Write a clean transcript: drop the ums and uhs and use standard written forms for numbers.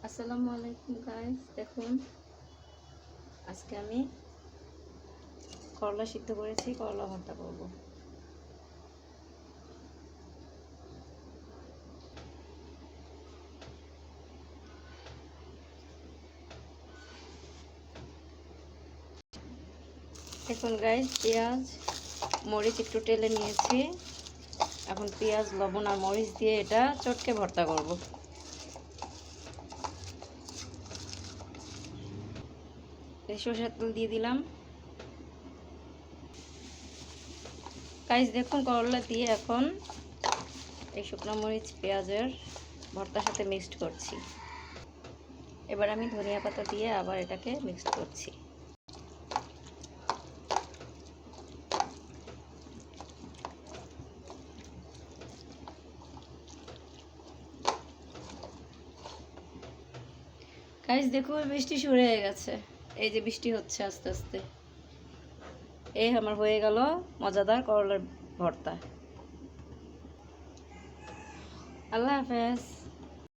আসসালামু আলাইকুম গাইস, দেখুন আজকে আমি করলা সিদ্ধ করেছি, করলা ভর্তা করব। দেখুন গাইস, পেঁয়াজ মরিচ একটু টেলে নিয়েছি। এখন পেঁয়াজ লবণ আর মরিচ দিয়ে এটা চটকে ভর্তা করব। সরষের তেল দিয়ে দিলাম। গাইস দেখুন, করলা দিয়ে এখন এই শুকনো মরিচ পেঁয়াজের ভর্তার সাথে মিক্সড করছি। এবার আমি ধনিয়া পাতা দিয়ে আবার এটাকে মিক্সড করছি। গাইস দেখুন, বৃষ্টি শুরু হয়ে গেছে। এই যে বৃষ্টি হচ্ছে আস্তে আস্তে। এই আমার হয়ে গেল মজাদার করলার ভর্তা। আল্লাহ হাফেজ।